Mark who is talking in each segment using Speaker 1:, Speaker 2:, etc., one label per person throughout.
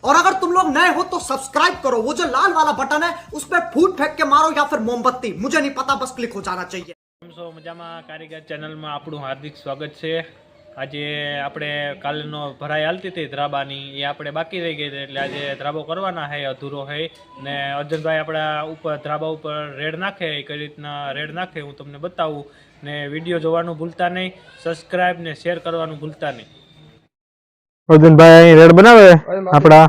Speaker 1: और अगर तुम लोग नए हो तो सब्सक्राइब करो, वो जो लाल वाला बटन है उस पर फूट फेंक के मारो या फिर मोमबत्ती, मुझे नहीं पता, बस क्लिक हो जाना चाहिए।
Speaker 2: मजामा कारीगर चैनल में आपणु हार्दिक स्वागत है। आज આપણે કાલનો ભરાઈ હાલતી હતી ધ્રાબાની, એ આપણે બાકી રહી ગઈ એટલે આજે ધ્રાબો કરવાના છે, અધૂરો છે ને અર્જુનભાઈ આપણા ઉપર ધ્રાબા ઉપર રેડ નાખે, કઈ રીતના રેડ નાખે હું તમને બતાવું ને વિડીયો જોવાનું ભૂલતા નહીં, સબસ્ક્રાઇબ ને શેર કરવાનું ભૂલતા નહીં।
Speaker 3: અર્જુનભાઈ રેડ બનાવે આપણા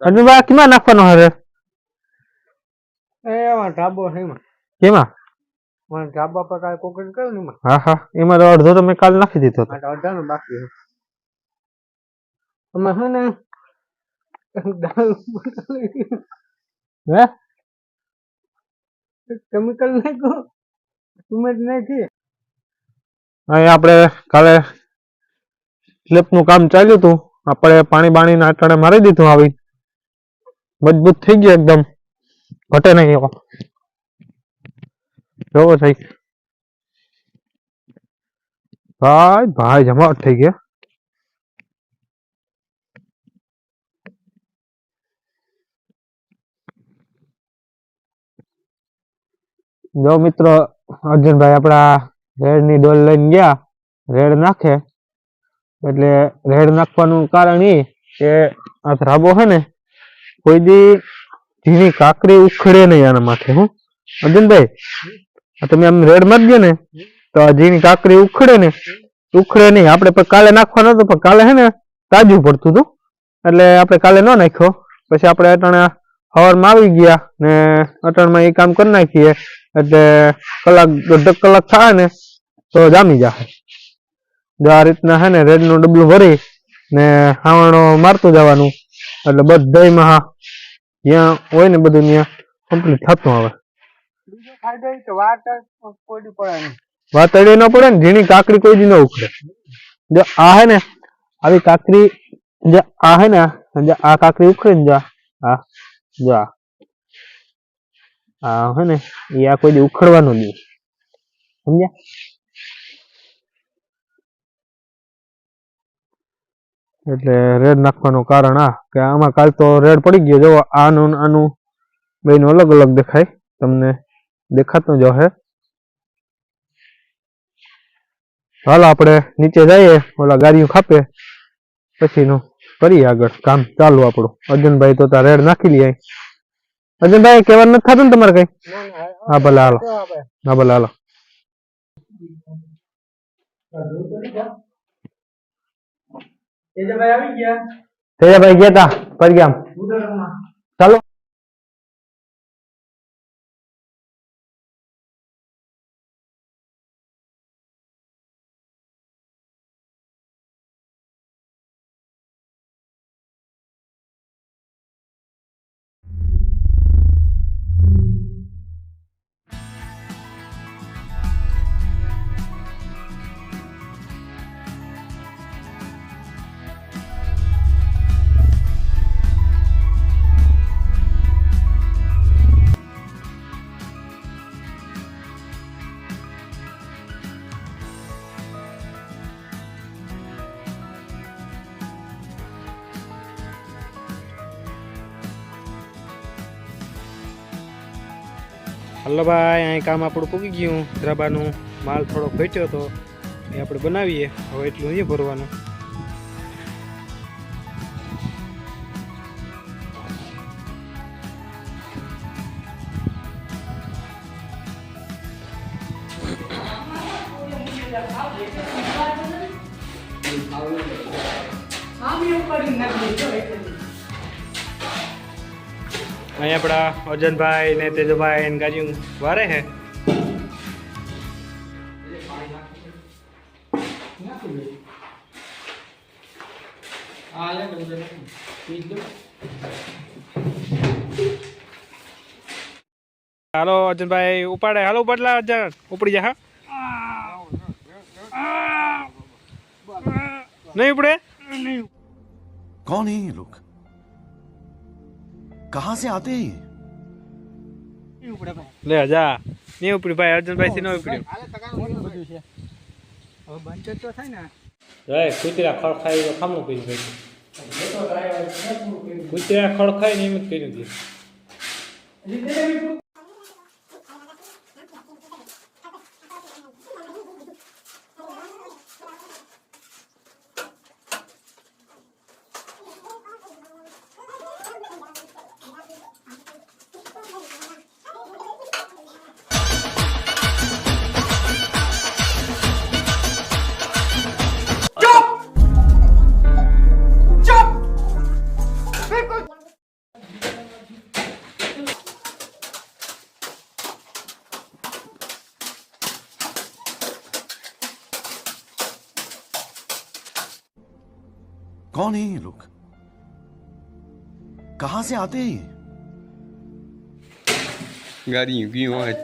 Speaker 3: અર્જુનભાઈ કેમાં નાખવાનો હે રેડ?
Speaker 4: એમાં ઢાબો છે એમાં
Speaker 3: કેમાં?
Speaker 4: મને ઢાબા પર કાંઈ કોકન કર્યું ને એમાં
Speaker 3: હા હા, એમાં તો અડધો તો મેં કાલ નાખી દીધો હતો।
Speaker 4: અડધાનું બાકી છે એમાં છે ને દાળ
Speaker 3: હે
Speaker 4: કેમિકલ નાખ્યું, સિમેન્ટ નાખી।
Speaker 3: અહીં આપણે કાલે સ્લેબનું કામ ચાલ્યું હતું, આપણે પાણી બાણીના અટાણે મારી દીધું, આવી મજબૂત થઈ ગયો એકદમ, ઘટે નહીં એવો। જોવો થઈ ભાઈ ભાઈ જમાવટ થઈ ગયા। જો મિત્રો અર્જુનભાઈ આપણા રેડની ડોલ લઈને ગયા, રેડ નાખે એટલે રેડ નાખવાનું કારણ એ કે આ ધ્રાબો છે ને કોઈ દી ઝીણી કાકરી ઉખડે નહીં આના માથે। હું અર્જુનભાઈ તમે આમ રેડ મારી દો ને તો આ ઝીણી કાકરી ઉખડે નહીં। આપણે પણ કાલે નાખવાનું હતું, પણ કાલે છે ને તાજું પડતું હતું એટલે આપણે કાલે ન નાખ્યો। પછી આપણે અટાણા હવારમાં આવી ગયા ને અટાણમાં એ કામ કરી નાખીએ એટલે કલાક દોઢ કલાક થાય ને તો જામી જાય। જો આ રીતના છે ને રેડ નું ડબલું ભરી ને હાવણો મારતું જવાનું એટલે બધામાં જ્યાં હોય ને બધું ત્યાં કમ્પ્લીટ થતું આવે।
Speaker 4: બીજો ફાયદો એ કે વાત કોઈ પડે નહીં,
Speaker 3: વાતડી ન પડે ને, ઝીણી કાકડી કોઈ દી ન ઉખડે। જો આ હે ને આવી કાકરી, જે આ હે ને આ કાકરી ઉખડે ને, જો આ હે ને એ આ કોઈ દી ઉખડવાનું નહીં, સમજ્યા? એટલે રેડ નાખવાનું કારણ આ કે આમાં કાલ તો રેડ પડી ગયો। જો આનું આનું બેનું અલગ અલગ દેખાય, તમને દેખાતું જ હશે। હાલો આપણે નીચે જઈએ, ઓલા ગાડીઓ ખાપે પછીનું કરીએ આગળ કામ ચાલુ આપણું। અર્જુનભાઈ તો રેડ નાખી લઈએ। અર્જુનભાઈ કહેવાનું નથી થતું ને તમારે કઈ? હા ભલે હાલો, હા ભલે હાલો।
Speaker 4: આવી ગયા
Speaker 3: તેજાભાઈ ગયા તા પરગામ, ચાલો। હલો ભાઈ, અહીં કામ આપણું પૂગી ગયું। ધ્રાબાનું માલ થોડો ઘટ્યો હતો એ આપણે બનાવીએ। હવે એટલું અહીંયા ભરવાનું। અહીં આપણા અર્જુનભાઈ ને તેજભાઈ ને ગાજુ વારે છે। હાલો અર્જુનભાઈ ઉપાડે, હાલો ઉપાડલા અર્જુન, ઉપડી જા। હા નહીં ઉપડે?
Speaker 5: कौन है ये लोग, कहां से आते हैं ये?
Speaker 3: લે જા, નહીં ઉપડી ભાઈ, અર્જુનભાઈ થી ન ઉપડ્યું।
Speaker 4: બધું છે હવે બંધ તો થાય ને,
Speaker 3: કૂતરા ખડખાઈ ખામું પીને ભાઈ।
Speaker 2: કુતરા ખડખાય ને એમ જ કર્યું છે.
Speaker 5: कौन है ये लोग? कहां से आते हैं ये?
Speaker 6: ગાડી ગયું હોય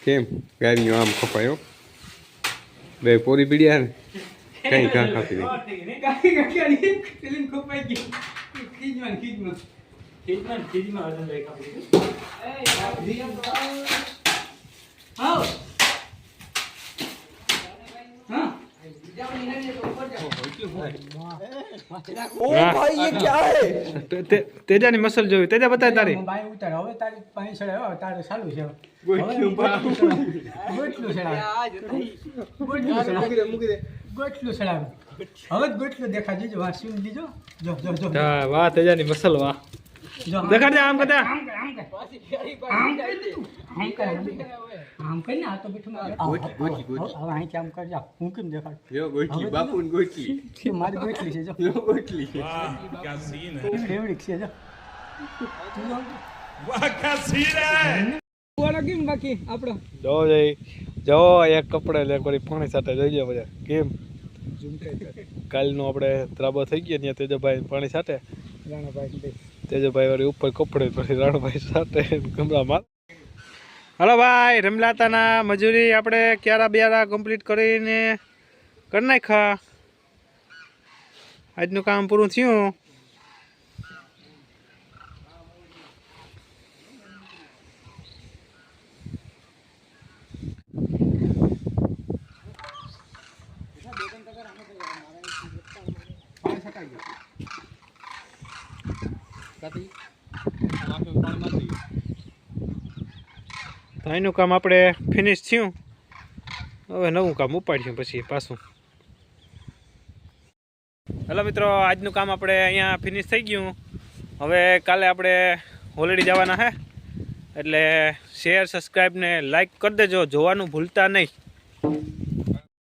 Speaker 6: કેમ ગાડીઓ આમ કપાયો બે પોરી પીડ્યા ને કઈ ઘા કાપી દઈ તેજાની મસલ જોયું તેજા બતાય તારી
Speaker 4: બાય ઉતાર હવે તારી પાસે ચડાવ્યો તારે ચાલુ છે ગોટલું ચડાવ હવે ગોટલું દેખા દીજો વા સીમ દીજો જો જો જો
Speaker 2: હા વાહ તેજાની મસલ વાહ
Speaker 4: જો
Speaker 2: દેખાડ દે આમ કદા
Speaker 4: આમ કર ને આ તો બેઠું મારે હવે અહીં આમ કર જા હું કેમ દેખાડ
Speaker 6: જો ગોટલી બાપુ ને ગોટલી
Speaker 4: કે મારી ગોટલી છે જો
Speaker 6: જો ગોટલી
Speaker 4: એવડી છે જો કેમ બાકી આપણો
Speaker 2: જો જઈ જો એક કપડે લે કરી પાણી સાથે જઈએ બધા કેમ કાલનો આપણે ત્રાબો થઈ ગયા ત્યાં તેજભાઈ પાણી સાથે
Speaker 4: રાણાભાઈ
Speaker 2: તેજભાઈ વાળી ઉપર કપડે પછી રાણભાઈ સાથે ગમલામાં હલો ભાઈ રમલાતાના મજૂરી આપણે ક્યારા બ્યારા કમ્પ્લીટ કરીને કરી નાખ્યા આજનું કામ પૂરું થયું તો એનું કામ આપણે ફિનિશ થયું હવે નવું કામ ઉપાડ્યું પછી પાછું હેલો મિત્રો આજનું કામ આપણે અહીંયા ફિનિશ થઈ ગયું હવે કાલે આપણે હોલીડે જવાના છે એટલે શેર સબસ્ક્રાઈબ ને લાઈક કરી દેજો જોવાનું ભૂલતા નહીં